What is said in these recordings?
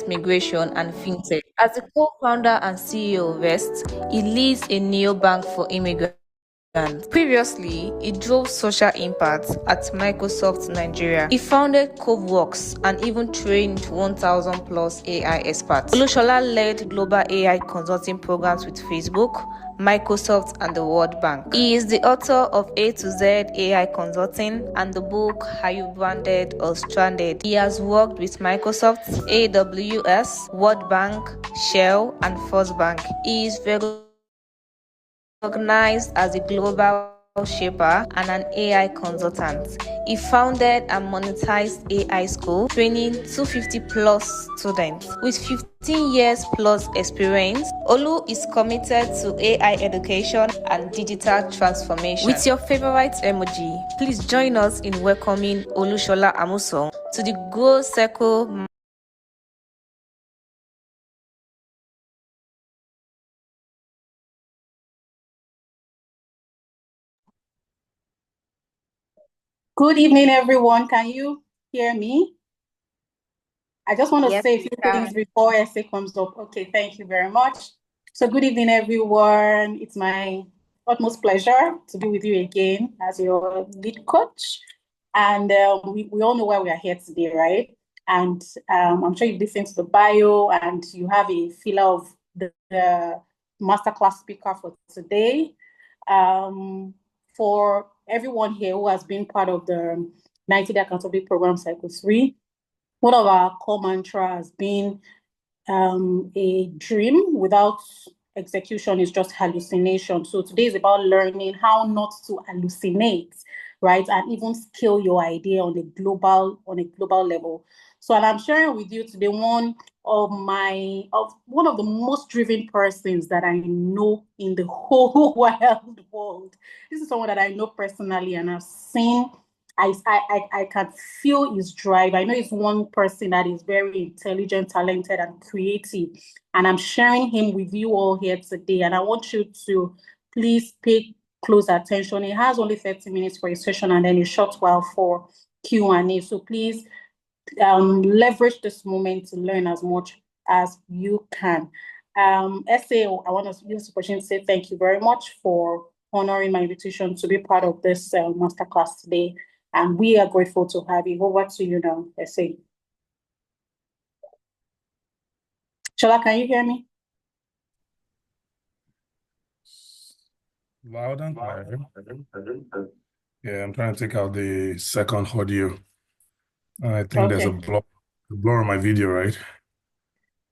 migration, and fintech. As the co-founder and CEO of Vest, he leads a neobank for immigrants. Previously, he drove social impact at Microsoft Nigeria. He founded CoveWorks and even trained 1,000 plus AI experts. Olusola led global AI consulting programs with Facebook, Microsoft, and the World Bank. He is the author of A to Z AI Consulting and the book Are You Branded or Stranded? He has worked with Microsoft, AWS, World Bank, Shell, and First Bank. He is recognized as a global shaper and an AI consultant. He founded and monetized AI School, training 250 plus students. With 15 years plus experience, Olu is committed to AI education and digital transformation. With your favorite emoji, please join us in welcoming Olusola Amusan to the Growcircle. Good evening, everyone. Can you hear me? I just want to Yes, say a we few can. things before essay comes up. Okay, thank you very much. So good evening, everyone. It's my utmost pleasure to be with you again as your lead coach. And we all know why we are here today, right? And I'm sure you've listened to the bio and you have a feel of the masterclass speaker for today. For everyone here who has been part of the 90-day accountability program cycle 3, one of our core mantra has been a dream without execution is just hallucination. So today is about learning how not to hallucinate, right? And even scale your idea on a global level. So, and I'm sharing with you today one of the most driven persons that I know in the whole wild world. This is someone that I know personally and I've seen. I can feel his drive. I know he's one person that is very intelligent, talented, and creative. And I'm sharing him with you all here today. And I want you to please pay close attention. He has only 30 minutes for a session and then a short while for Q&A. So please leverage this moment to learn as much as you can. SA, I want to use this opportunity to say thank you very much for honoring my invitation to be part of this masterclass today. And we are grateful to have you. Over to you now, SA. Shola, can you hear me? Loud and clear. Yeah, I'm trying to take out the second audio. I think there's a Okay. blur on my video, right?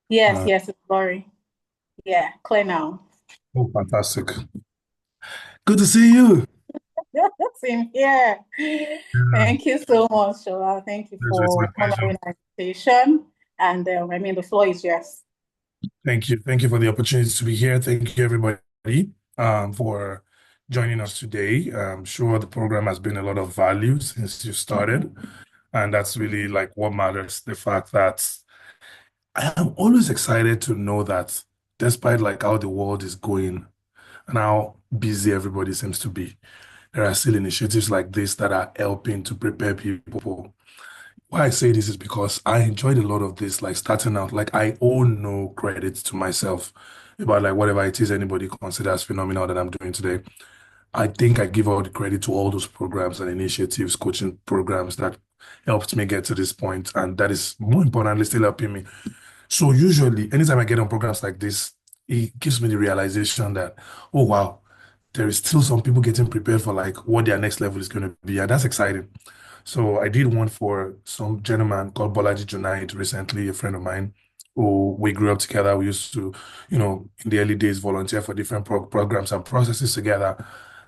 Yes, yes, it's blurry. Yeah, clear now. Oh, fantastic. Good to see you. Same here. Yeah, Thank you so much, Shola. Thank you it's my for pleasure. honoring our invitation. And I mean, the floor is yours. Thank you. Thank you for the opportunity to be here. Thank you, everybody, for joining us today. I'm sure the program has been a lot of value since you started, and that's really like what matters. The fact that I am always excited to know that despite like how the world is going and how busy everybody seems to be, there are still initiatives like this that are helping to prepare people. Why I say this is because I enjoyed a lot of this, like starting out, like I owe no credit to myself about like whatever it is anybody considers phenomenal that I'm doing today. I think I give all the credit to all those programs and initiatives, coaching programs that helped me get to this point, and that is more importantly still helping me. So usually, anytime I get on programs like this, it gives me the realization that, oh wow, there is still some people getting prepared for like what their next level is going to be, and that's exciting. So I did one for some gentleman called Bolaji Junaid recently, a friend of mine, who we grew up together. We used to, in the early days, volunteer for different programs and processes together.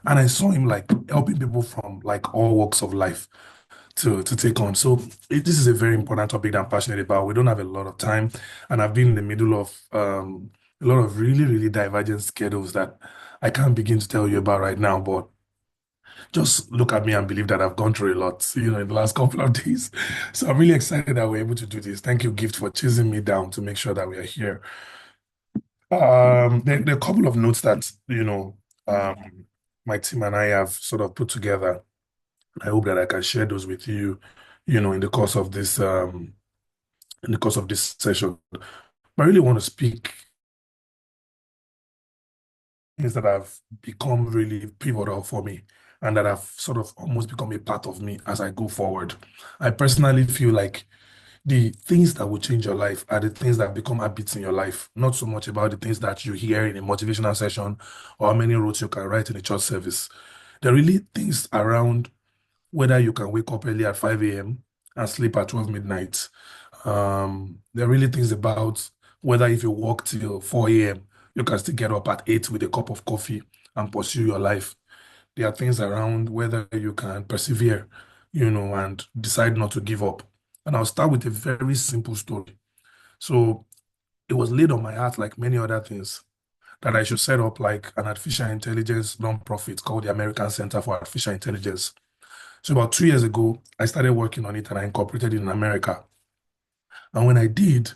And I saw him like helping people from like all walks of life to take on. So this is a very important topic that I'm passionate about. We don't have a lot of time, and I've been in the middle of a lot of really, really divergent schedules that I can't begin to tell you about right now. But just look at me and believe that I've gone through a lot, in the last couple of days. So I'm really excited that we're able to do this. Thank you, Gift, for chasing me down to make sure that we are here. There are a couple of notes that, um, my team and I have sort of put together. I hope that I can share those with you, in the course of this in the course of this session. But I really want to speak things that have become really pivotal for me and that have sort of almost become a part of me as I go forward. I personally feel like the things that will change your life are the things that become habits in your life, not so much about the things that you hear in a motivational session or how many roads you can write in a church service. There are really things around whether you can wake up early at 5 a.m. and sleep at 12 midnight. There are really things about whether if you work till 4 a.m., you can still get up at 8 with a cup of coffee and pursue your life. There are things around whether you can persevere, and decide not to give up. And I'll start with a very simple story. So it was laid on my heart, like many other things, that I should set up like an artificial intelligence nonprofit called the American Center for Artificial Intelligence. So about 2 years ago, I started working on it and I incorporated it in America. And when I did,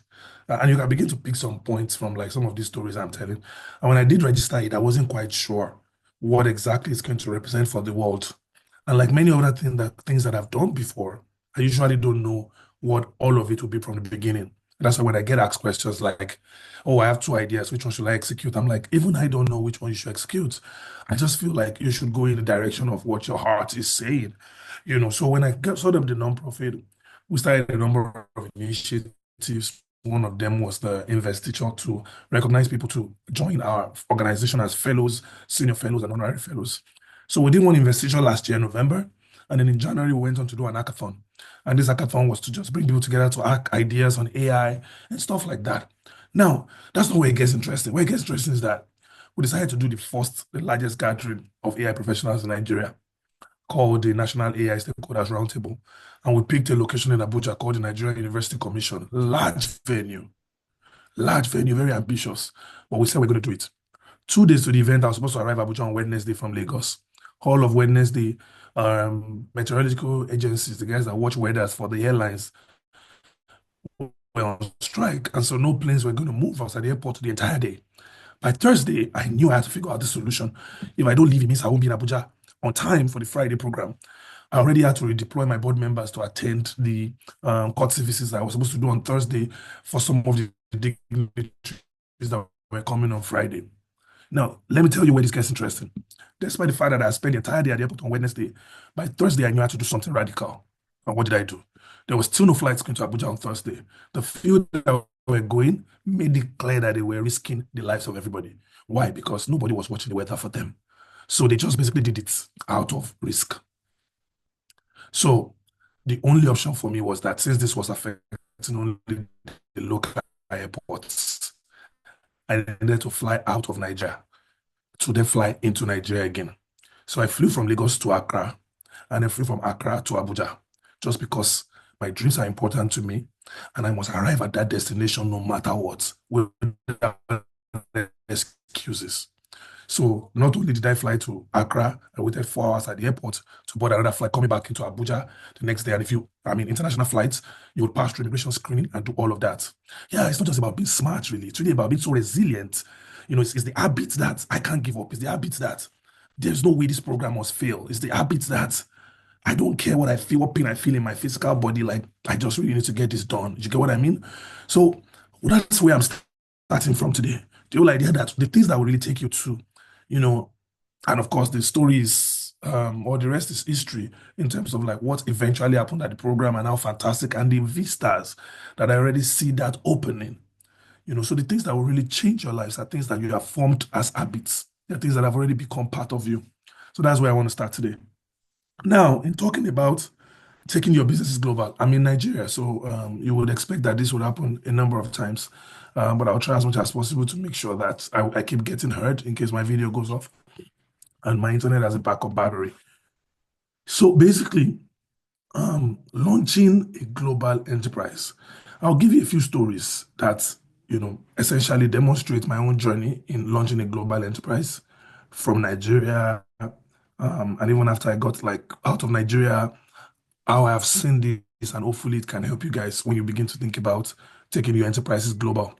and you can begin to pick some points from like some of these stories I'm telling. And when I did register it, I wasn't quite sure what exactly it's going to represent for the world. And like many other things that I've done before, I usually don't know what all of it will be from the beginning. That's why when I get asked questions like, oh, I have two ideas, which one should I execute? I'm like, even I don't know which one you should execute. I just feel like you should go in the direction of what your heart is saying. So when I sort of the nonprofit, we started a number of initiatives. One of them was the investiture to recognize people to join our organization as fellows, senior fellows, and honorary fellows. So we did one investiture last year, November, and then in January we went on to do an hackathon. And this hackathon was to just bring people together to hack ideas on AI and stuff like that. Now, that's not where it gets interesting. Where it gets interesting is that we decided to do the largest gathering of AI professionals in Nigeria, called the National AI Stakeholders Roundtable. And we picked a location in Abuja called the Nigerian University Commission. Large venue, very ambitious. But we said we're going to do it. 2 days to the event, I was supposed to arrive Abuja on Wednesday from Lagos. All of Wednesday, meteorological agencies, the guys that watch weathers for the airlines, were on strike. And so no planes were going to move. I was at the airport the entire day. By Thursday, I knew I had to figure out the solution. If I don't leave, it means I won't be in Abuja on time for the Friday program. I already had to redeploy my board members to attend the court services that I was supposed to do on Thursday for some of the dignitaries that were coming on Friday. Now, let me tell you where this gets interesting. Despite the fact that I spent the entire day at the airport on Wednesday, by Thursday, I knew I had to do something radical. And what did I do? There was still no flights going to Abuja on Thursday. The field that were going made it clear that they were risking the lives of everybody. Why? Because nobody was watching the weather for them. So they just basically did it out of risk. So the only option for me was that since this was affecting only the local airports, I needed to fly out of Nigeria to then fly into Nigeria again. So I flew from Lagos to Accra and then flew from Accra to Abuja just because my dreams are important to me and I must arrive at that destination no matter what, without excuses. So not only did I fly to Accra, I waited 4 hours at the airport to board another flight coming back into Abuja the next day. And international flights, you would pass through immigration screening and do all of that. Yeah, it's not just about being smart, really. It's really about being so resilient. It's the habits that I can't give up. It's the habits that there's no way this program must fail. It's the habits that I don't care what I feel, what pain I feel in my physical body. Like, I just really need to get this done. You get what I mean? So that's where I'm starting from today. The whole idea that the things that will really take you to, and of course the stories or the rest is history in terms of like what eventually happened at the program and how fantastic and the vistas that I already see that opening. So the things that will really change your lives are things that you have formed as habits. They're things that have already become part of you. So that's where I want to start today. Now, in talking about taking your businesses global, I'm in Nigeria, so you would expect that this would happen a number of times. But I'll try as much as possible to make sure that I keep getting heard in case my video goes off and my internet has a backup battery. So basically, launching a global enterprise. I'll give you a few stories that, essentially demonstrate my own journey in launching a global enterprise from Nigeria. And even after I got like out of Nigeria, how I have seen this, and hopefully it can help you guys when you begin to think about taking your enterprises global.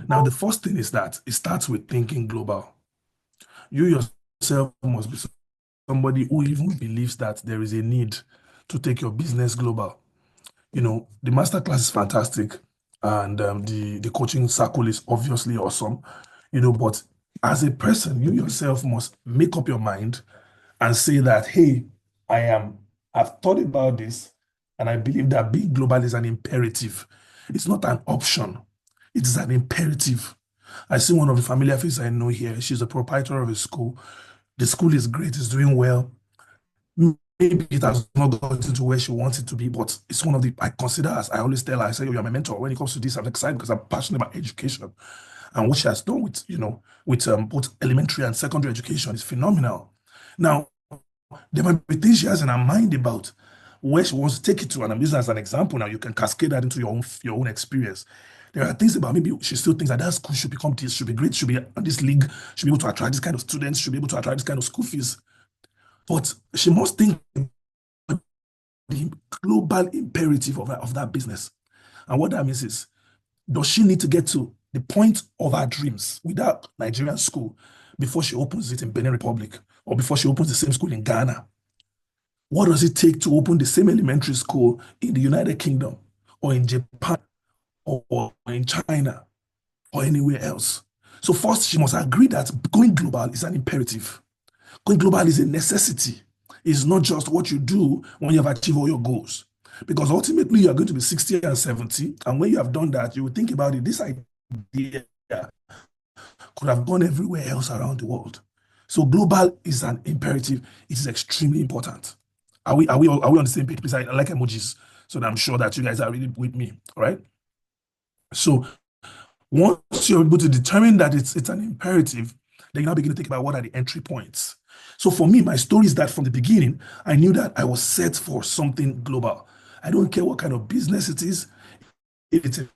Now, the first thing is that it starts with thinking global. You yourself must be somebody who even believes that there is a need to take your business global. The masterclass is fantastic, and the coaching circle is obviously awesome, but as a person, you yourself must make up your mind and say that, hey, I've thought about this, and I believe that being global is an imperative. It's not an option. It is an imperative. I see one of the familiar faces I know here. She's a proprietor of a school. The school is great, it's doing well. Maybe it has not gotten to where she wants it to be, but it's one of the, I consider, as I always tell her, I say, you're my mentor. When it comes to this, I'm excited because I'm passionate about education. And what she has done with both elementary and secondary education is phenomenal. Now, there might be things she has in her mind about where she wants to take it to, and I'm using as an example now. You can cascade that into your own experience. There are things about maybe she still thinks that school should become this, should be great, should be on this league, should be able to attract this kind of students, should be able to attract this kind of school fees. But she must think the global imperative of that business. And what that means is, does she need to get to the point of her dreams with that Nigerian school before she opens it in Benin Republic or before she opens the same school in Ghana? What does it take to open the same elementary school in the United Kingdom or in Japan or in China or anywhere else? So first, she must agree that going global is an imperative. Going global is a necessity. It's not just what you do when you have achieved all your goals. Because ultimately, you are going to be 60 and 70. And when you have done that, you will think about it. This idea could have gone everywhere else around the world. So global is an imperative. It is extremely important. Are we on the same page? Please, I like emojis, so that I'm sure that you guys are really with me. All right. So once you're able to determine that it's an imperative, then you now begin to think about what are the entry points. So for me, my story is that from the beginning, I knew that I was set for something global. I don't care what kind of business it is. If it's a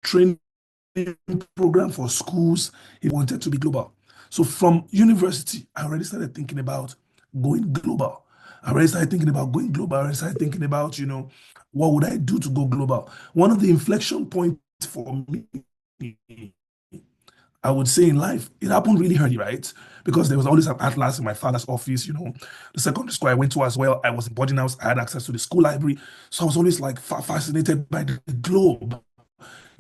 training program for schools, he wanted to be global. So from university, I already started thinking about going global. I already started thinking about going global. I already started thinking about, what would I do to go global? One of the inflection points for me, I would say, in life, it happened really early, right? Because there was always an atlas in my father's office, the secondary school I went to as well. I was in boarding house. I had access to the school library. So I was always like fascinated by the globe,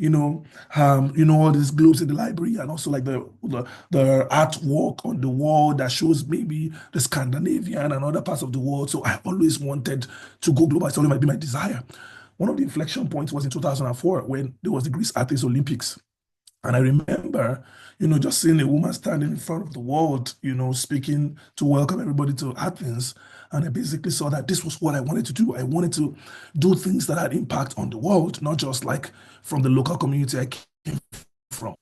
all these globes in the library, and also like the artwork on the wall that shows maybe the Scandinavian and other parts of the world. So I always wanted to go global. It's always might be my desire. One of the inflection points was in 2004 when there was the Greece Athens Olympics. And I remember, just seeing a woman standing in front of the world, speaking to welcome everybody to Athens. And I basically saw that this was what I wanted to do. I wanted to do things that had impact on the world, not just like from the local community I came from.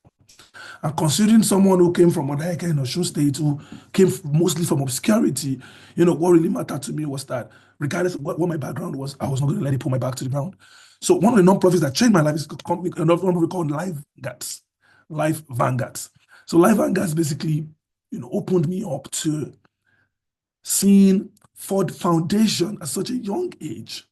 And considering someone who came from Odayaka in Osun State, who came mostly from obscurity, what really mattered to me was that regardless of what my background was, I was not going to let it pull my back to the ground. So one of the non-profits that changed my life is a company, a non-profit called Life Vanguards. So Life Vanguards basically, opened me up to seeing Ford Foundation at such a young age,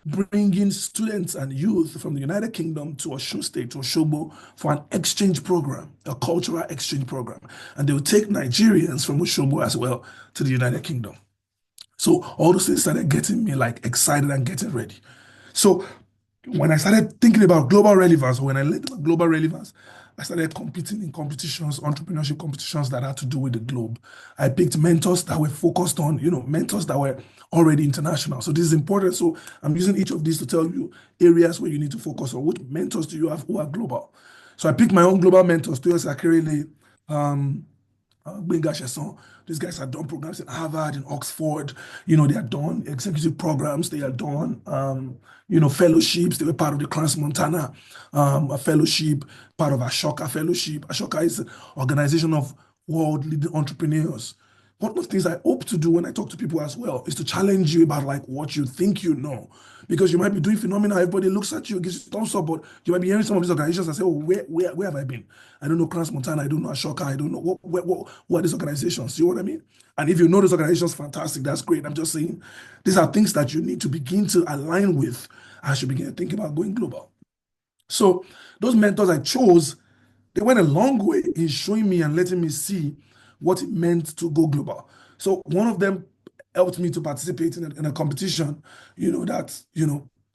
bringing students and youth from the United Kingdom to Osun State, to Osogbo, for an exchange program, a cultural exchange program. And they would take Nigerians from Osogbo as well to the United Kingdom. So all those things started getting me like excited and getting ready. So when I started thinking about global relevance, when I learned about global relevance, I started competing in competitions, entrepreneurship competitions that had to do with the globe. I picked mentors that were focused on, mentors that were already international. So this is important. So I'm using each of these to tell you areas where you need to focus on. What mentors do you have who are global? So I picked my own global mentors, Toyo Sakerele, Gbenga Sheson. These guys have done programs in Harvard, in Oxford. They are done executive programs. They are done, fellowships. They were part of the Crans Montana a fellowship, part of Ashoka Fellowship. Ashoka is an organization of world leading entrepreneurs. One of the things I hope to do when I talk to people as well is to challenge you about like what you think you know. Because you might be doing phenomenal, everybody looks at you, gives you thumbs up, but you might be hearing some of these organizations and say, oh, where have I been? I don't know Crans Montana, I don't know Ashoka, I don't know what are these organizations. You know what I mean? And if you know those organizations, fantastic, that's great. I'm just saying these are things that you need to begin to align with as you begin to think about going global. So those mentors I chose, they went a long way in showing me and letting me see what it meant to go global. So one of them helped me to participate in a competition, that,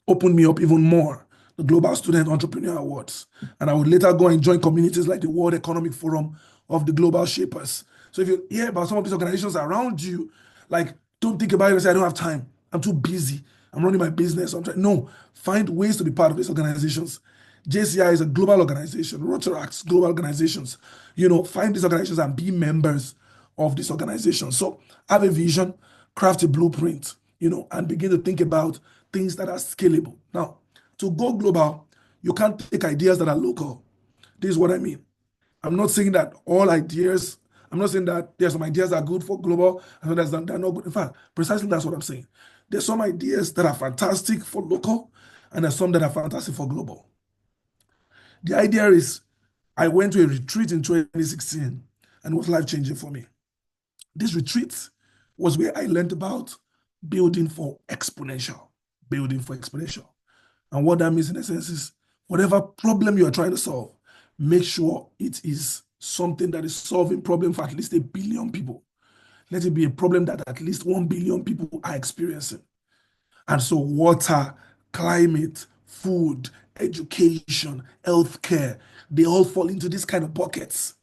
opened me up even more, the Global Student Entrepreneur Awards. And I would later go and join communities like the World Economic Forum of the Global Shapers. So if you hear about some of these organizations around you, like, don't think about it and say, I don't have time. I'm too busy. I'm running my business. No, find ways to be part of these organizations. JCI is a global organization. Rotaract, global organizations. Find these organizations and be members of this organization. So have a vision, craft a blueprint, and begin to think about things that are scalable. Now, to go global, you can't take ideas that are local. This is what I mean. I'm not saying that I'm not saying that there's some ideas that are good for global and others that are not good. In fact, precisely that's what I'm saying. There's some ideas that are fantastic for local, and there's some that are fantastic for global. The idea is, I went to a retreat in 2016 and it was life-changing for me. This retreat was where I learned about building for exponential. Building for exponential. And what that means in essence is, whatever problem you are trying to solve, make sure it is something that is solving problem for at least 1 billion people. Let it be a problem that at least 1 billion people are experiencing. And so water, climate, food, education, healthcare, they all fall into these kind of buckets.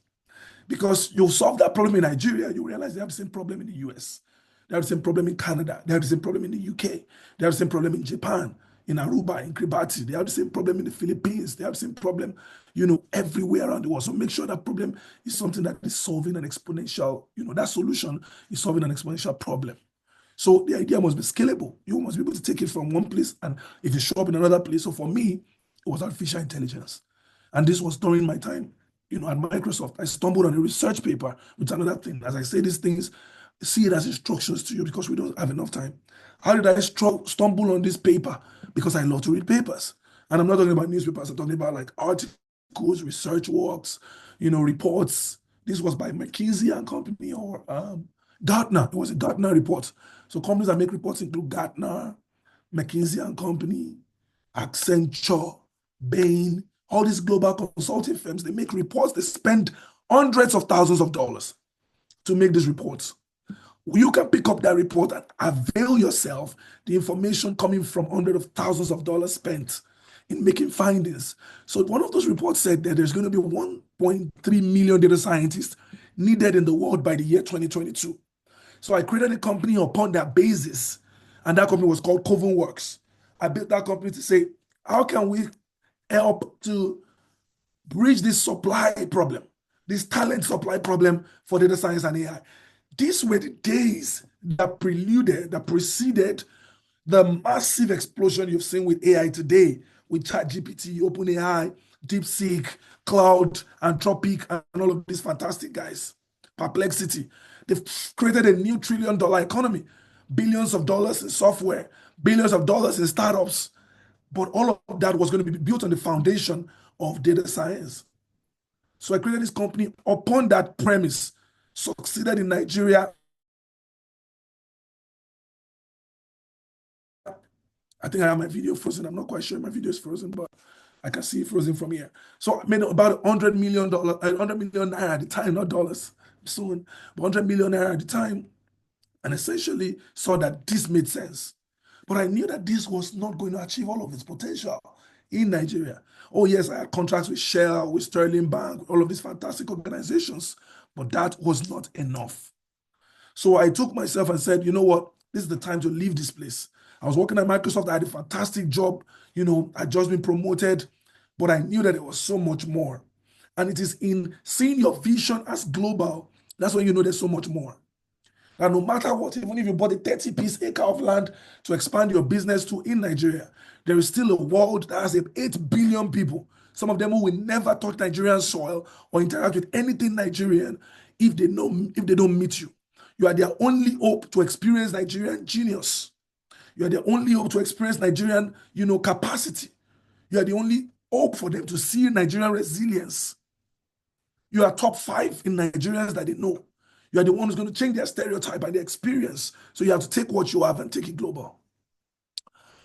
Because you solve that problem in Nigeria, you realize they have the same problem in the US. They have the same problem in Canada. They have the same problem in the UK. They have the same problem in Japan, in Aruba, in Kiribati. They have the same problem in the Philippines. They have the same problem, everywhere around the world. So make sure that problem is something that is solving an exponential, that solution is solving an exponential problem. So the idea must be scalable. You must be able to take it from one place, and if you show up in another place. So for me, it was artificial intelligence. And this was during my time, at Microsoft. I stumbled on a research paper with another thing. As I say these things, see it as instructions to you because we don't have enough time. How did I stumble on this paper? Because I love to read papers. And I'm not talking about newspapers. I'm talking about like articles, research works, reports. This was by McKinsey and Company or Gartner. It was a Gartner report. So companies that make reports include Gartner, McKinsey and Company, Accenture, Bain, all these global consulting firms. They make reports. They spend hundreds of thousands of dollars to make these reports. You can pick up that report and avail yourself the information coming from hundreds of thousands of dollars spent in making findings. So one of those reports said that there's going to be 1.3 million data scientists needed in the world by the year 2022. So I created a company upon that basis, and that company was called CovenWorks. I built that company to say, how can we help to bridge this supply problem, this talent supply problem for data science and AI? These were the days that preceded the massive explosion you've seen with AI today, with ChatGPT, OpenAI, DeepSeek, Cloud, Anthropic, and all of these fantastic guys. Perplexity. They've created a new $1 trillion economy, billions of dollars in software, billions of dollars in startups. But all of that was going to be built on the foundation of data science. So I created this company upon that premise, succeeded in Nigeria. I think I have my video frozen. I'm not quite sure my video is frozen, but I can see it frozen from here. So I made about $100 million naira at the time, not dollars soon, but 100 million naira at the time, and essentially saw that this made sense. But I knew that this was not going to achieve all of its potential in Nigeria. Oh yes, I had contracts with Shell, with Sterling Bank, all of these fantastic organizations, but that was not enough. So I took myself and said, you know what? This is the time to leave this place. I was working at Microsoft. I had a fantastic job. I'd just been promoted, but I knew that there was so much more. And it is in seeing your vision as global, that's when you know there's so much more. And no matter what, even if you bought a 30-piece acre of land to expand your business to in Nigeria, there is still a world that has 8 billion people, some of them who will never touch Nigerian soil or interact with anything Nigerian if they don't meet you. You are their only hope to experience Nigerian genius. You are their only hope to experience Nigerian, capacity. You are the only hope for them to see Nigerian resilience. You are top 5 in Nigerians that they know. You are the one who's going to change their stereotype and their experience. So you have to take what you have and take it global.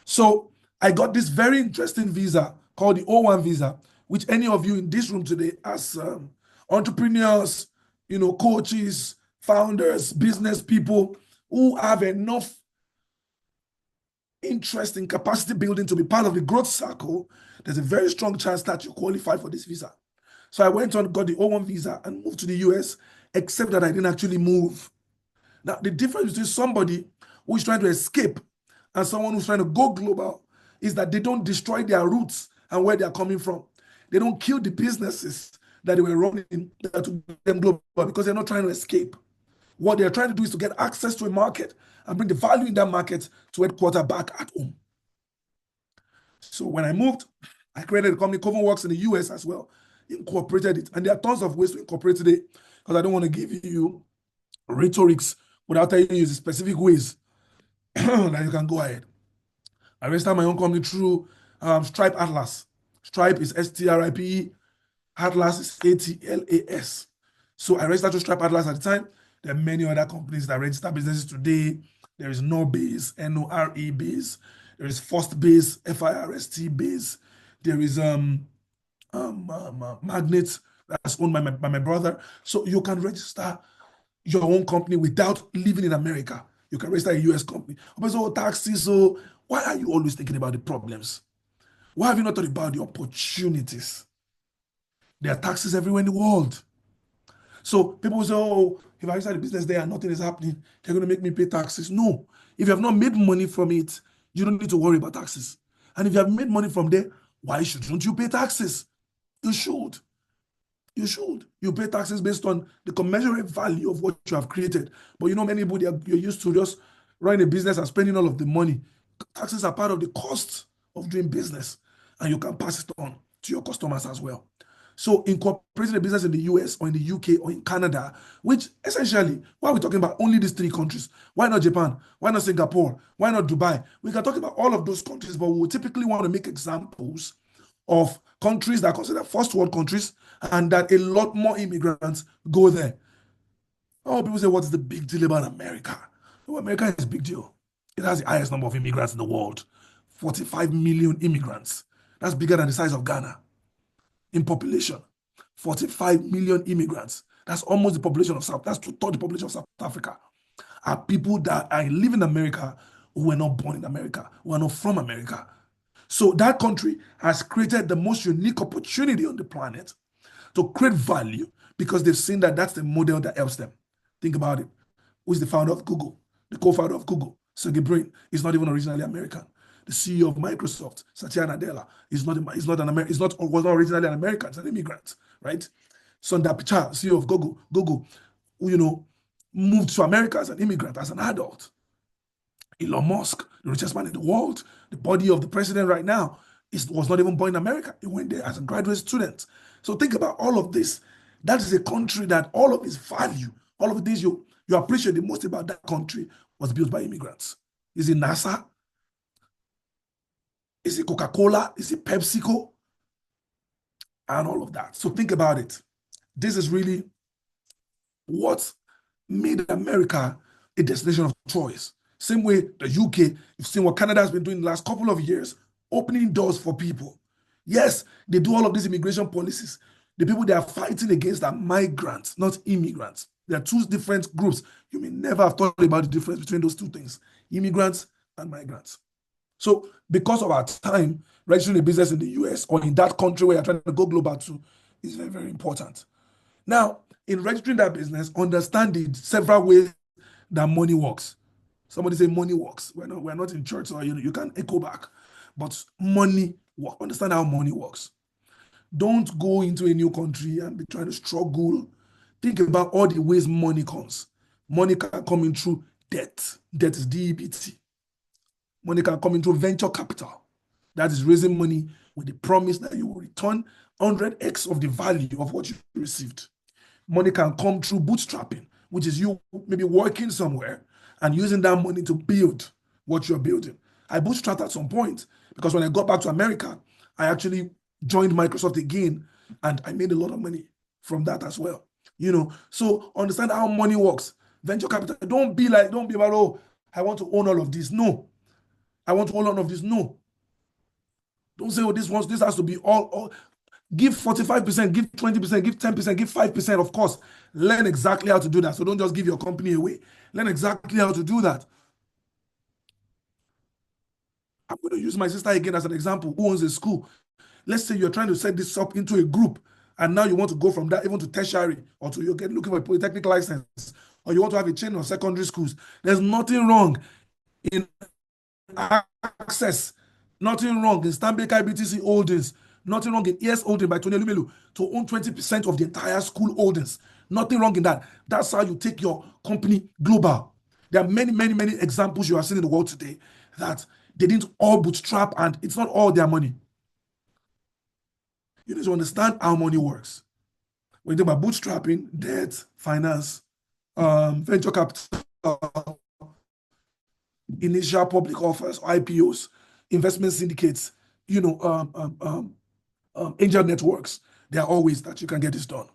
So I got this very interesting visa called the O1 visa, which any of you in this room today as entrepreneurs, coaches, founders, business people, who have enough interest in capacity building to be part of the growth circle, there's a very strong chance that you qualify for this visa. So I went on, got the O1 visa and moved to the US, except that I didn't actually move. Now, the difference between somebody who is trying to escape and someone who's trying to go global is that they don't destroy their roots and where they're coming from. They don't kill the businesses that they were running that took them global because they're not trying to escape. What they're trying to do is to get access to a market and bring the value in that market to headquarter back at home. So when I moved, I created a company, Coven Works in the US as well, incorporated it. And there are tons of ways to incorporate it because I don't want to give you rhetorics without telling you the specific ways that you can go ahead. I registered my own company through Stripe Atlas. Stripe is STRIPE, Atlas is ATLAS. So I registered to Stripe Atlas at the time. There are many other companies that register businesses today. There is Norebase, Nore Base. There is First Base, FIRST Base. There is Magnet that's owned by my brother. So you can register your own company without living in America. You can register a US company. But so taxes, so why are you always thinking about the problems? Why have you not thought about the opportunities? There are taxes everywhere in the world. So people say, oh, if I start a business there and nothing is happening, they're going to make me pay taxes. No. If you have not made money from it, you don't need to worry about taxes. And if you have made money from there, why shouldn't you pay taxes? You should. You should. You pay taxes based on the commensurate value of what you have created. But many people, you're used to just running a business and spending all of the money. Taxes are part of the cost of doing business, and you can pass it on to your customers as well. So incorporating a business in the US or in the UK or in Canada, which essentially, why are we talking about only these 3 countries? Why not Japan? Why not Singapore? Why not Dubai? We can talk about all of those countries, but we typically want to make examples of countries that are considered first world countries and that a lot more immigrants go there. Oh, people say, what's the big deal about America? Oh, America is a big deal. It has the highest number of immigrants in the world, 45 million immigrants. That's bigger than the size of Ghana in population. 45 million immigrants. That's almost the population of that's 2/3 the population of South Africa. Are people that live in America who were not born in America, who are not from America. So that country has created the most unique opportunity on the planet to create value because they've seen that that's the model that helps them. Think about it. Who is the founder of Google? The co-founder of Google, Sergey Brin, is not even originally American. The CEO of Microsoft, Satya Nadella, was not originally an American, he's an immigrant, right? Sundar Pichai, CEO of Google, who moved to America as an immigrant, as an adult. Elon Musk, the richest man in the world, the body of the president right now, was not even born in America. He went there as a graduate student. So think about all of this. That is a country that all of its value, all of the things you appreciate the most about that country was built by immigrants. Is it NASA? Is it Coca-Cola? Is it PepsiCo? And all of that. So think about it. This is really what made America a destination of choice. Same way the UK, you've seen what Canada has been doing the last couple of years, opening doors for people. Yes, they do all of these immigration policies. The people they are fighting against are migrants, not immigrants. There are 2 different groups. You may never have thought about the difference between those 2 things, immigrants and migrants. So because of our time, registering a business in the US or in that country where you're trying to go global to is very, very important. Now, in registering that business, understand the several ways that money works. Somebody say money works. We're not in church, so you can echo back. But money works. Understand how money works. Don't go into a new country and be trying to struggle. Think about all the ways money comes. Money can come in through debt. Debt is DEBT. Money can come in through venture capital. That is raising money with the promise that you will return 100x of the value of what you received. Money can come through bootstrapping, which is you maybe working somewhere and using that money to build what you're building. I bootstrapped at some point because when I got back to America, I actually joined Microsoft again and I made a lot of money from that as well. So understand how money works. Venture capital, don't be about, oh, I want to own all of this. No. I want to own all of this. No. Don't say, oh, this has to be all. Give 45%, give 20%, give 10%, give 5%. Of course, learn exactly how to do that. So don't just give your company away. Learn exactly how to do that. I'm going to use my sister again as an example, who owns a school. Let's say you're trying to set this up into a group, and now you want to go from that even to tertiary, or to you're looking for a polytechnic license, or you want to have a chain of secondary schools. There's nothing wrong in access, nothing wrong in Stanbic IBTC holdings, nothing wrong in ES holding by Tony Lumelu to own 20% of the entire school holdings. Nothing wrong in that. That's how you take your company global. There are many, many, many examples you are seeing in the world today that they didn't all bootstrap, and it's not all their money. You need to understand how money works. When you think about bootstrapping, debt, finance, venture capital, initial public offers, IPOs, investment syndicates, angel networks, there are always that you can get this done.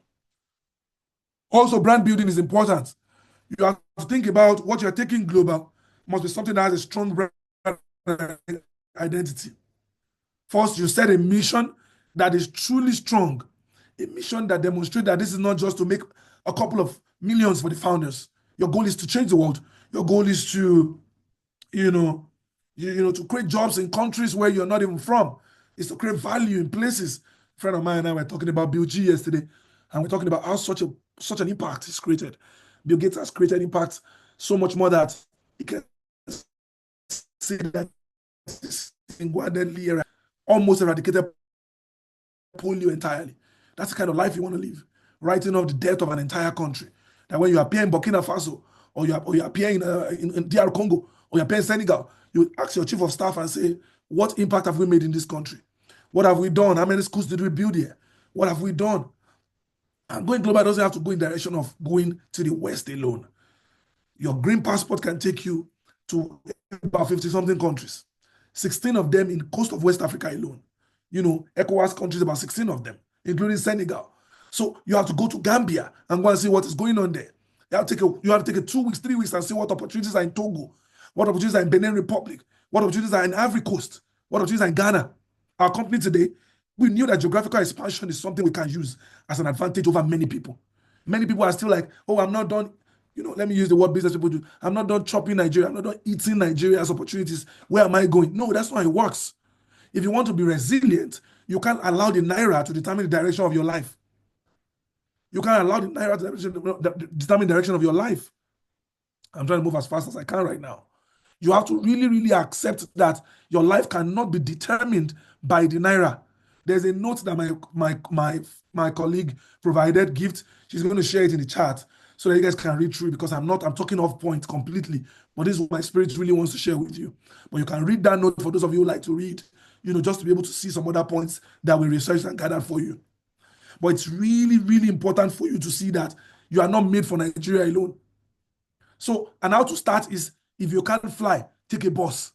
Also, brand building is important. You have to think about what you're taking global must be something that has a strong brand identity. First, you set a mission that is truly strong, a mission that demonstrates that this is not just to make a couple of millions for the founders. Your goal is to change the world. Your goal is to, to create jobs in countries where you're not even from. It's to create value in places. A friend of mine and I were talking about Bill G yesterday, and we're talking about how such an impact is created. Bill Gates has created impact so much more that he can say that single-handedly almost eradicated polio entirely. That's the kind of life you want to live, writing off the death of an entire country. That when you appear in Burkina Faso, or you appear in DR Congo, or you appear in Senegal, you ask your chief of staff and say, what impact have we made in this country? What have we done? How many schools did we build here? What have we done? And going global doesn't have to go in the direction of going to the West alone. Your green passport can take you to about 50-something countries. 16 of them in the coast of West Africa alone. ECOWAS countries, about 16 of them, including Senegal. So you have to go to Gambia and go and see what is going on there. You have to take 2 weeks, 3 weeks and see what opportunities are in Togo, what opportunities are in Benin Republic, what opportunities are in Ivory Coast, what opportunities are in Ghana. Our company today, we knew that geographical expansion is something we can use as an advantage over many people. Many people are still like, oh, I'm not done. Let me use the word business people do. I'm not done chopping Nigeria. I'm not done eating Nigeria's opportunities. Where am I going? No, that's not how it works. If you want to be resilient, you can't allow the Naira to determine the direction of your life. You can't allow the Naira to determine the direction of your life. I'm trying to move as fast as I can right now. You have to really, really accept that your life cannot be determined by the Naira. There's a note that my colleague provided, gift. She's going to share it in the chat so that you guys can read through it, because I'm talking off point completely, but this is what my spirit really wants to share with you. But you can read that note for those of you who like to read, just to be able to see some other points that we researched and gathered for you. But it's really, really important for you to see that you are not made for Nigeria alone. So, and how to start is, if you can't fly, take a bus,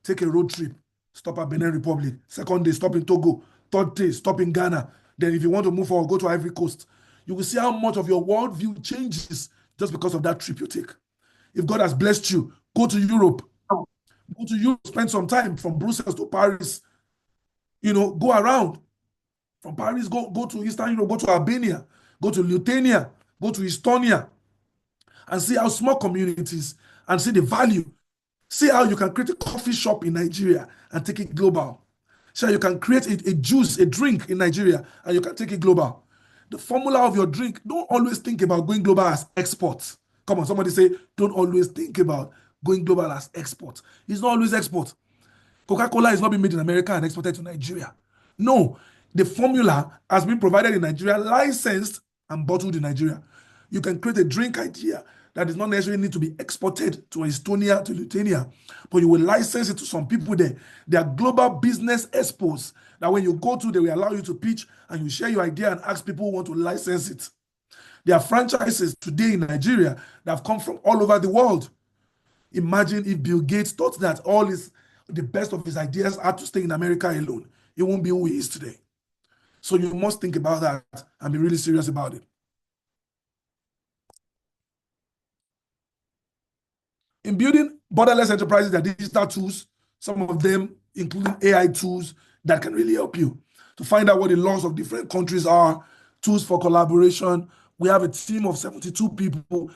take a road trip, stop at Benin Republic. Second day, stop in Togo. Third day, stop in Ghana. Then if you want to move forward, go to Ivory Coast. You will see how much of your worldview changes just because of that trip you take. If God has blessed you, go to Europe. Go to Europe, spend some time from Brussels to Paris. Go around. From Paris, go to Eastern Europe, go to Albania, go to Lithuania, go to Estonia, and see how small communities, and see the value. See how you can create a coffee shop in Nigeria and take it global. See how you can create a juice, a drink in Nigeria, and you can take it global. The formula of your drink, don't always think about going global as export. Come on, somebody say, don't always think about going global as export. It's not always export. Coca-Cola is not being made in America and exported to Nigeria. No, the formula has been provided in Nigeria, licensed and bottled in Nigeria. You can create a drink idea that does not necessarily need to be exported to Estonia, to Lithuania, but you will license it to some people there. They are global business expos that when you go to, they will allow you to pitch and you share your idea and ask people who want to license it. There are franchises today in Nigeria that have come from all over the world. Imagine if Bill Gates thought that the best of his ideas had to stay in America alone. He won't be who he is today. So you must think about that and be really serious about it. In building borderless enterprises, there are digital tools, some of them including AI tools that can really help you. to find out what the laws of different countries are, tools for collaboration. We have a team of 72 people,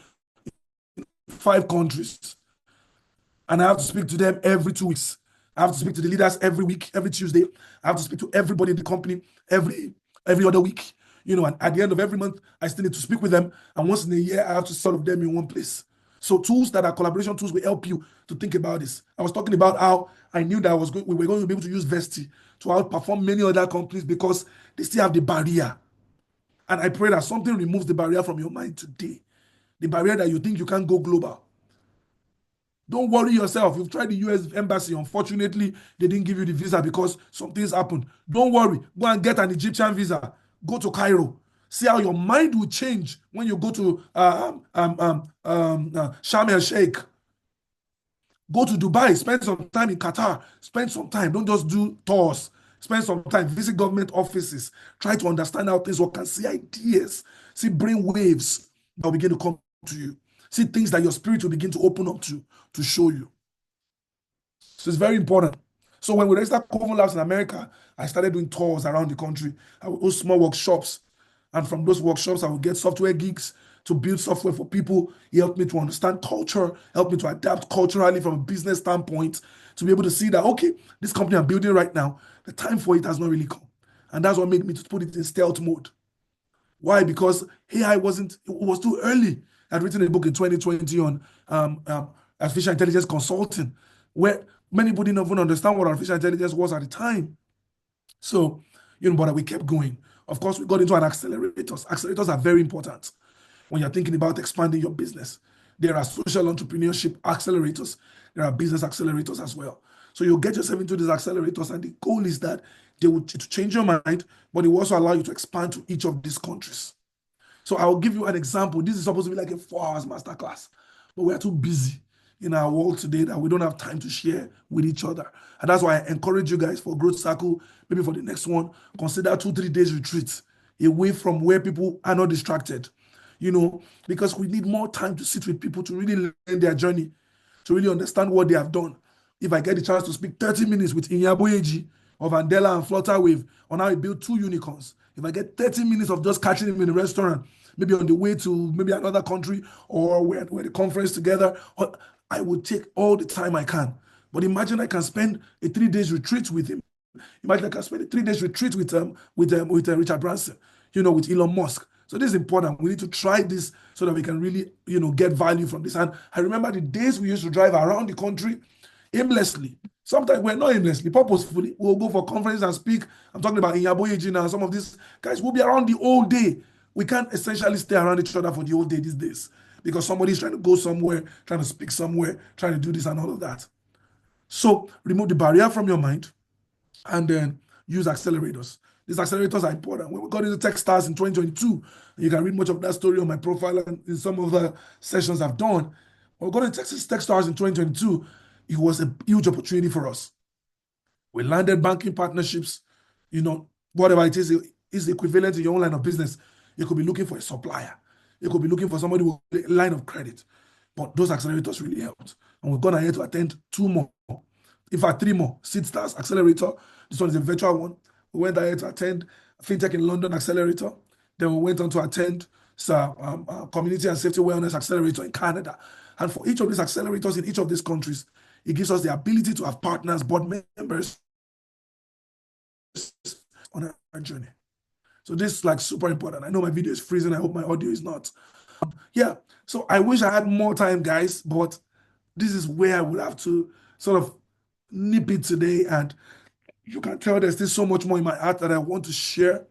5 countries, and I have to speak to them every 2 weeks. I have to speak to the leaders every week, every Tuesday. I have to speak to everybody in the company every other week. And at the end of every month, I still need to speak with them. And once in a year, I have to see all of them in one place. So tools that are collaboration tools will help you to think about this. I was talking about how I knew that we were going to be able to use Vesti to outperform many other companies because they still have the barrier. And I pray that something removes the barrier from your mind today. The barrier that you think you can't go global. Don't worry yourself. You've tried the US embassy. Unfortunately, they didn't give you the visa because some things happened. Don't worry. Go and get an Egyptian visa. Go to Cairo. See how your mind will change when you go to Sharm el Sheikh. Go to Dubai. Spend some time in Qatar. Spend some time. Don't just do tours. Spend some time. Visit government offices. Try to understand how things work and see ideas. See brain waves that will begin to come to you. See things that your spirit will begin to open up to show you. So it's very important. So when we registered Coven Labs in America, I started doing tours around the country. I would host small workshops. And from those workshops, I would get software geeks to build software for people. He helped me to understand culture, helped me to adapt culturally from a business standpoint, to be able to see that, okay, this company I'm building right now, the time for it has not really come. And that's what made me to put it in stealth mode. Why? Because AI it was too early. I'd written a book in 2020 on artificial intelligence consulting, where many people didn't even understand what artificial intelligence was at the time. So, but we kept going. Of course, we got into an accelerators. Accelerators are very important when you're thinking about expanding your business. There are social entrepreneurship accelerators. There are business accelerators as well. So you'll get yourself into these accelerators, and the goal is that they will change your mind, but it will also allow you to expand to each of these countries. So I will give you an example. This is supposed to be like a 4 hours masterclass, but we are too busy in our world today that we don't have time to share with each other. And that's why I encourage you guys for Growcircle, maybe for the next one, consider 2-3 days retreat away from where people are not distracted, because we need more time to sit with people to really learn their journey, to really understand what they have done. If I get the chance to speak 30 minutes with Inyaboyeji of Andela and Flutterwave on how he built 2 unicorns, if I get 30 minutes of just catching him in a restaurant, maybe on the way to maybe another country, or we're at the conference together, I would take all the time I can. But imagine I can spend a 3 days retreat with him. Imagine I can spend a 3 days retreat with Richard Branson, with Elon Musk. So this is important. We need to try this so that we can really, get value from this. And I remember the days we used to drive around the country aimlessly. Sometimes we're not aimlessly, purposefully. We'll go for conferences and speak. I'm talking about Inyaboyeji now. Some of these guys will be around the whole day. We can't essentially stay around each other for the whole day these days because somebody's trying to go somewhere, trying to speak somewhere, trying to do this and all of that. So remove the barrier from your mind and then use accelerators. These accelerators are important. When we got into Techstars in 2022, you can read much of that story on my profile and in some of the sessions I've done. When we got into Techstars in 2022, it was a huge opportunity for us. We landed banking partnerships, whatever it is equivalent to your own line of business. You could be looking for a supplier. You could be looking for somebody with a line of credit. But those accelerators really helped. And we've gone ahead to attend 2 more. In fact, 3 more. Seed Stars Accelerator. This one is a virtual one. We went ahead to attend FinTech in London Accelerator. Then we went on to attend Community and Safety Wellness Accelerator in Canada. And for each of these accelerators in each of these countries, it gives us the ability to have partners, board members on our journey. So this is like super important. I know my video is freezing. I hope my audio is not. Yeah. So I wish I had more time, guys, but this is where I would have to sort of nip it today. And you can tell there's still so much more in my heart that I want to share.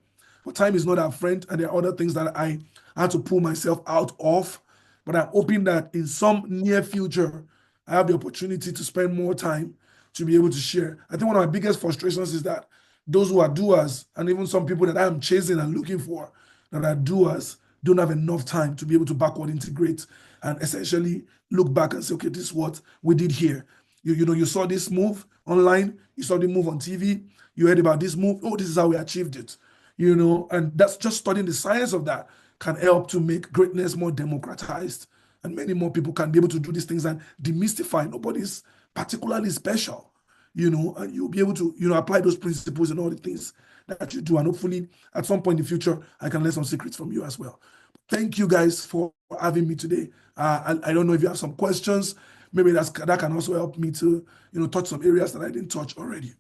But time is not our friend, and there are other things that I had to pull myself out of. But I'm hoping that in some near future, I have the opportunity to spend more time to be able to share. I think one of my biggest frustrations is that those who are doers, and even some people that I am chasing and looking for that are doers, don't have enough time to be able to backward integrate and essentially look back and say, okay, this is what we did here. You saw this move online, you saw the move on TV, you heard about this move, oh, this is how we achieved it. And that's just studying the science of that can help to make greatness more democratized, and many more people can be able to do these things and demystify. Nobody's particularly special, and you'll be able to, apply those principles and all the things that you do. And hopefully, at some point in the future, I can learn some secrets from you as well. Thank you guys for having me today. I don't know if you have some questions. Maybe that can also help me to, touch some areas that I didn't touch already.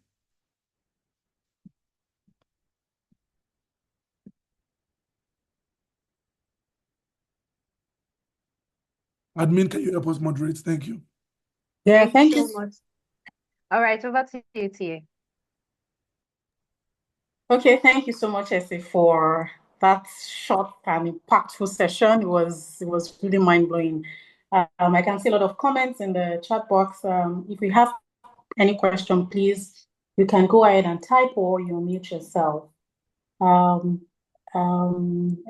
Admin, can you help us moderate? Thank you. Yeah, Thank you so much. All right, over to you, Tia. Okay, thank you so much, Essie, for that short and impactful session. It was really mind-blowing. I can see a lot of comments in the chat box. If you have any question, please, you can go ahead and type or you mute yourself.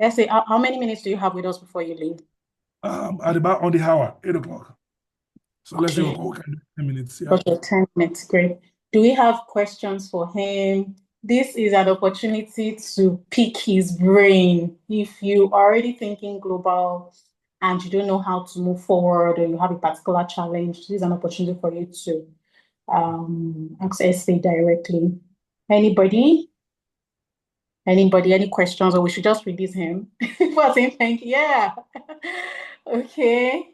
Essie, how many minutes do you have with us before you leave? At about on the hour, 8 o'clock. So let's see Okay. what we can do. 10 minutes. Yeah. Okay, 10 minutes. Great. Do we have questions for him? This is an opportunity to pick his brain. If you are already thinking global and you don't know how to move forward or you have a particular challenge, this is an opportunity for you to ask Essie directly. Anybody? Any questions, or we should just release him for saying thank you? Yeah. Okay.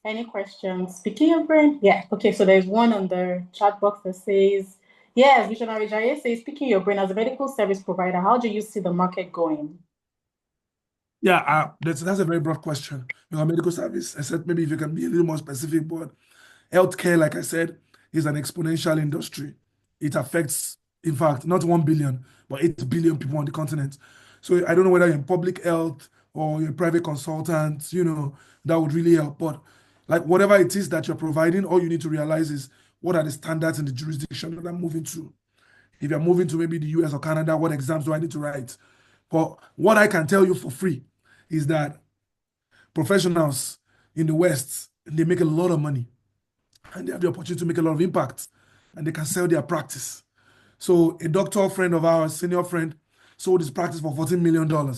Any questions? Speaking your brain? Yeah. Okay, so there's one on the chat box that says, yes, Visionary Jaya says, speaking your brain as a medical service provider, how do you see the market going? Yeah, that's a very broad question. Medical service, except maybe if you can be a little more specific, but healthcare, like I said, is an exponential industry. It affects, in fact, not 1 billion, but 8 billion people on the continent. So I don't know whether you're in public health or you're a private consultant, that would really help. But like whatever it is that you're providing, all you need to realize is what are the standards in the jurisdiction that I'm moving to. If you're moving to maybe the US or Canada, what exams do I need to write? But what I can tell you for free is that professionals in the West, they make a lot of money and they have the opportunity to make a lot of impact and they can sell their practice. So a doctor friend of ours, senior friend, sold his practice for $14 million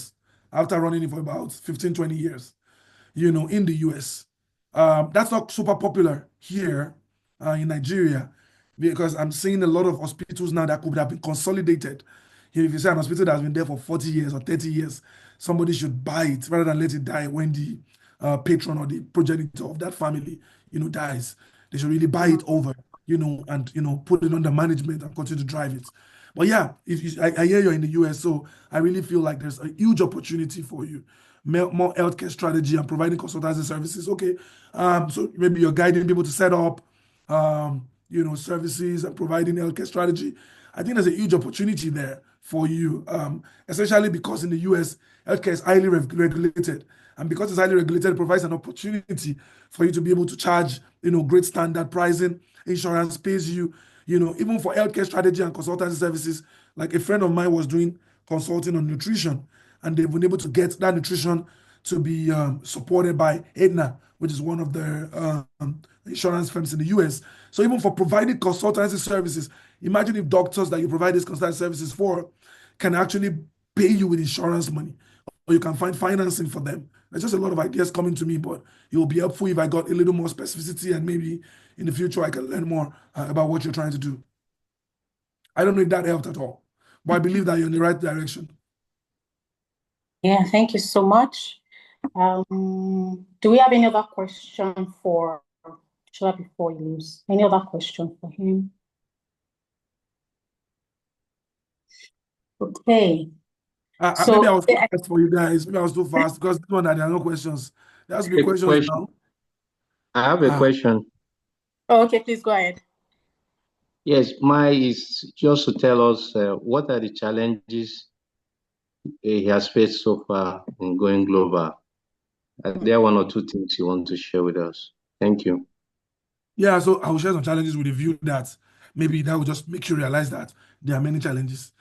after running it for about 15, 20 years, in the US. That's not super popular here in Nigeria because I'm seeing a lot of hospitals now that could have been consolidated. If you say an hospital that has been there for 40 years or 30 years, somebody should buy it rather than let it die when the patron or the progenitor of that family, dies. They should really buy it over, and put it under management and continue to drive it. But yeah, I hear you're in the US, so I really feel like there's a huge opportunity for you. More healthcare strategy and providing consultancy services. Okay, so maybe you're guiding people to set up, services and providing healthcare strategy. I think there's a huge opportunity there for you, especially because in the US, healthcare is highly regulated. And because it's highly regulated, it provides an opportunity for you to be able to charge, great standard pricing. Insurance pays you, even for healthcare strategy and consultancy services. Like a friend of mine was doing consulting on nutrition, and they've been able to get that nutrition to be supported by Aetna, which is one of the insurance firms in the US. So even for providing consultancy services, imagine if doctors that you provide these consultancy services for can actually pay you with insurance money, or you can find financing for them. There's just a lot of ideas coming to me, but it will be helpful if I got a little more specificity and maybe in the future I can learn more about what you're trying to do. I don't know if that helped at all, but I believe that you're in the right direction. Yeah, thank you so much. Do we have any other question for Shola before he leaves? Any other question for him? Okay. Maybe I was too fast for you guys. Maybe I was too fast because this one, there are no questions. There has to be questions now. I have a question. Oh, okay, please go ahead. Yes, mine is just to tell us what are the challenges he has faced so far in going global. Are there one or two things you want to share with us? Thank you. Yeah, so I will share some challenges with the view that maybe that will just make you realize that there are many challenges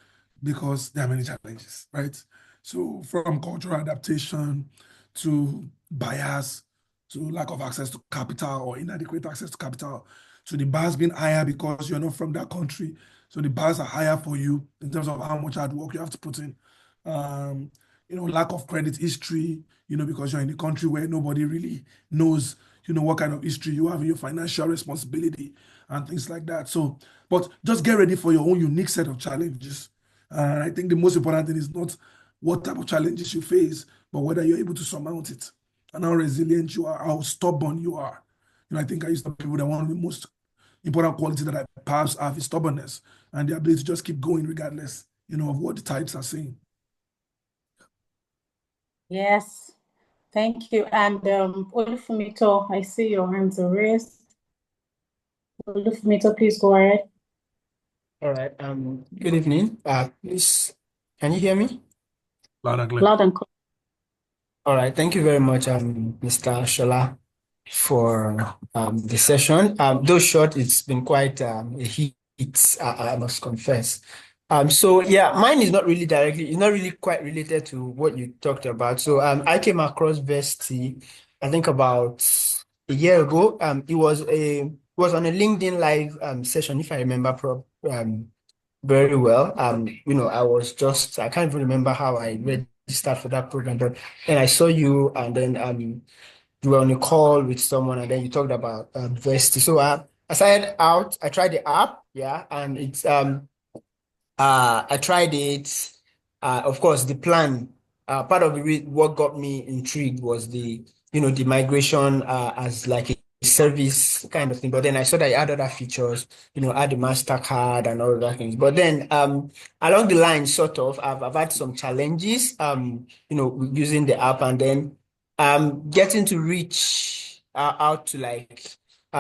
because there are many challenges, right? So from cultural adaptation to bias to lack of access to capital or inadequate access to capital to the bars being higher because you're not from that country. So the bars are higher for you in terms of how much hard work you have to put in. Lack of credit history, because you're in a country where nobody really knows what kind of history you have in your financial responsibility and things like that. So, but just get ready for your own unique set of challenges. And I think the most important thing is not what type of challenges you face, but whether you're able to surmount it and how resilient you are, how stubborn you are. I think I used to tell people that one of the most important quality that I perhaps have is stubbornness and the ability to just keep going regardless, of what the types are saying. Yes, thank you. And Olufumito, I see your hands are raised. Olufumito, please go ahead. All right. Good evening. Please, can you hear me? Loud and clear. Loud and clear. All right. Thank you very much, Mr. Shola, for the session. Though short, it's been quite a hit, I must confess. So yeah, mine is not really it's not really quite related to what you talked about. So I came across Vesti, I think about a year ago. It was on a LinkedIn live session, if I remember very well. I can't even remember how I registered for that program, but and I saw you, and then you were on a call with someone, and then you talked about Vesti. So I started out. I tried the app, yeah, and it's I tried it. Of course, the plan. Part of what got me intrigued was the migration as like a service kind of thing. But then I saw that it had other features, add the MasterCard and all of that things. But then along the line, sort of, I've had some challenges, using the app, and then getting to reach out to like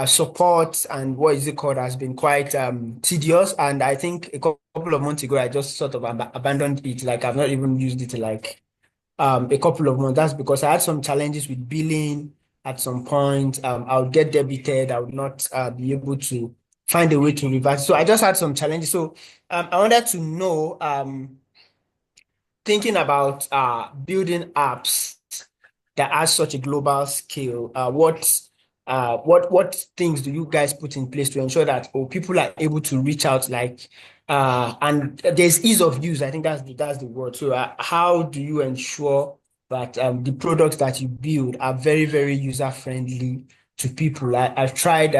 support and what is it called has been quite tedious. And I think a couple of months ago, I just sort of abandoned it. Like I've not even used it like a couple of months. That's because I had some challenges with billing at some point. I would get debited. I would not be able to find a way to reverse. So I just had some challenges. So I wanted to know, thinking about building apps that has such a global scale, what things do you guys put in place to ensure that people are able to reach out, like and there's ease of use? I think that's the word. So how do you ensure that the products that you build are very, very user friendly to people? I've tried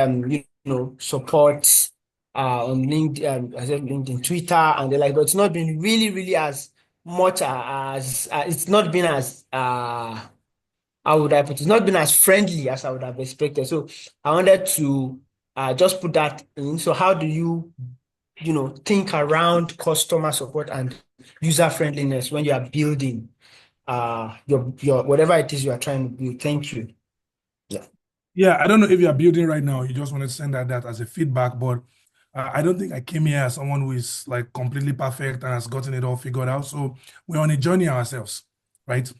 support on LinkedIn, I said LinkedIn, Twitter, and they're like, but it's not been really, really as much as it's not been as how would I put it? It's not been as friendly as I would have expected. So I wanted to just put that in. So how do you, think around customer support and user friendliness when you are building your whatever it is you are trying to build? Thank you. Yeah. Yeah, I don't know if you are building right now. You just want to send that as a feedback, but I don't think I came here as someone who is like completely perfect and has gotten it all figured out. So we're on a journey ourselves, right?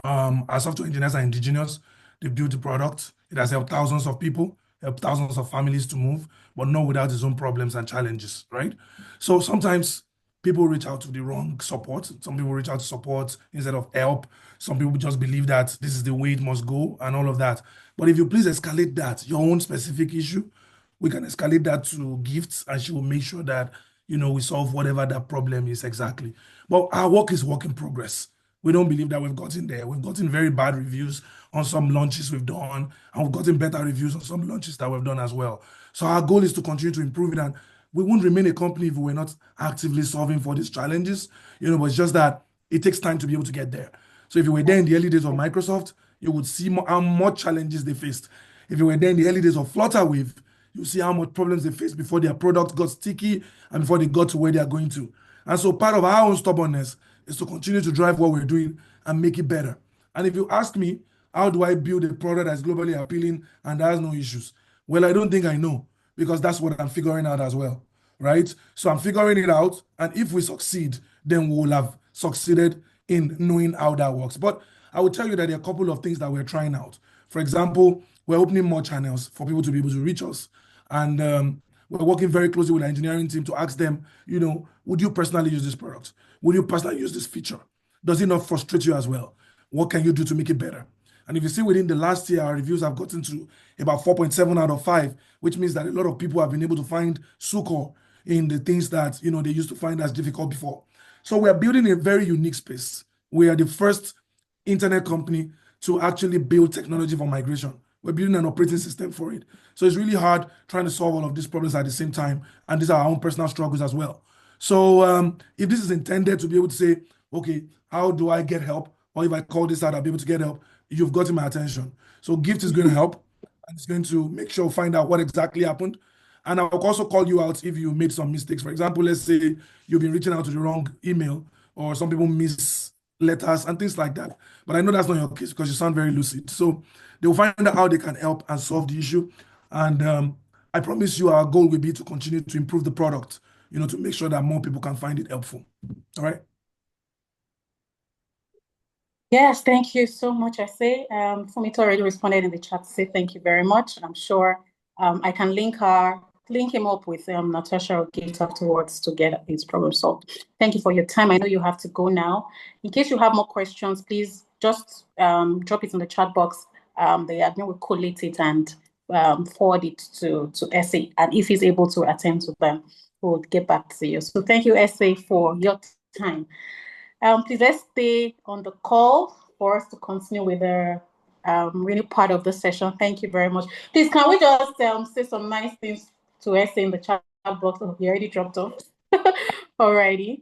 Our software engineers are indigenous. They built the product. It has helped thousands of people, helped thousands of families to move, but not without its own problems and challenges, right? So sometimes people reach out to the wrong support. Some people reach out to support instead of help. Some people just believe that this is the way it must go and all of that. But if you please escalate that, your own specific issue, we can escalate that to Gifts, and she will make sure that, we solve whatever that problem is exactly. But our work is work in progress. We don't believe that we've gotten there. We've gotten very bad reviews on some launches we've done, and we've gotten better reviews on some launches that we've done as well. So our goal is to continue to improve it, and we won't remain a company if we're not actively solving for these challenges, but it's just that it takes time to be able to get there. So if you were there in the early days of Microsoft, you would see how much challenges they faced. If you were there in the early days of Flutterwave, you see how much problems they faced before their product got sticky and before they got to where they are going to. And so part of our own stubbornness is to continue to drive what we're doing and make it better. And if you ask me, how do I build a product that's globally appealing and that has no issues? Well, I don't think I know, because that's what I'm figuring out as well, right? So I'm figuring it out, and if we succeed, then we'll have succeeded in knowing how that works. But I will tell you that there are a couple of things that we're trying out. For example, we're opening more channels for people to be able to reach us. And we're working very closely with our engineering team to ask them, would you personally use this product? Would you personally use this feature? Does it not frustrate you as well? What can you do to make it better? And if you see within the last year, our reviews have gotten to about 4.7 out of 5, which means that a lot of people have been able to find succor in the things that they used to find as difficult before. So we are building a very unique space. We are the first internet company to actually build technology for migration. we're building an operating system for it. So it's really hard trying to solve all of these problems at the same time. And these are our own personal struggles as well. So if this is intended to be able to say, okay, how do I get help? Or if I call this out, I'll be able to get help. You've gotten my attention. So Gift is going to help, and it's going to make sure find out what exactly happened. And I'll also call you out if you made some mistakes. For example, let's say you've been reaching out to the wrong email, or some people miss letters and things like that. But I know that's not your case because you sound very lucid. So they'll find out how they can help and solve the issue. And I promise you, our goal will be to continue to improve the product, to make sure that more people can find it helpful. All right. Yes, thank you so much. I say, Fumito already responded in the chat to say thank you very much. And I'm sure I can link him up with Natasha or Gift afterwards to get his problem solved. Thank you for your time. I know you have to go now. In case you have more questions, please just drop it in the chat box. The admin will collate it and forward it to Essay. And if he's able to attend to them, we'll get back to you. So thank you, Essay, for your time. Please let's stay on the call for us to continue with the really part of the session. Thank you very much. Please, can we just say some nice things to Essay in the chat box? Oh, he already dropped off. Alrighty.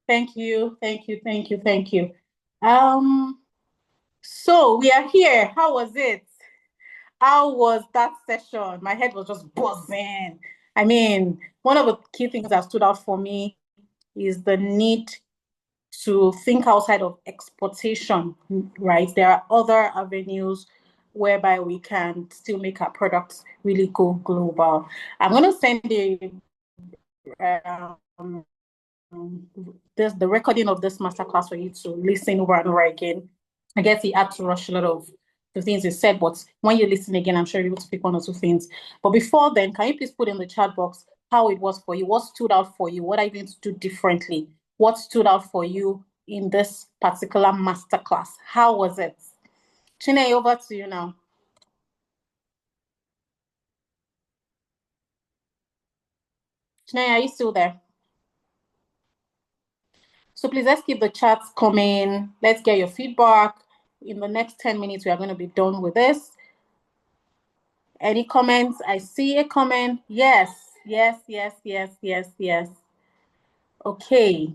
Thank you. So we are here. How was it? How was that session? My head was just buzzing. I mean, one of the key things that stood out for me is the need to think outside of exportation, right? There are other avenues whereby we can still make our products really go global. I'm going to send the recording of this masterclass for you to listen over and over again. I guess he had to rush a lot of the things he said, but when you listen again, I'm sure you're able to pick one or two things. But before then, can you please put in the chat box how it was for you? What stood out for you? What are you going to do differently? What stood out for you in this particular masterclass? How was it? Chine, over to you now. Chine, are you still there? So please, let's keep the chats coming. Let's get your feedback. In the next 10 minutes, we are going to be done with this. Any comments? I see a comment. Yes. Okay.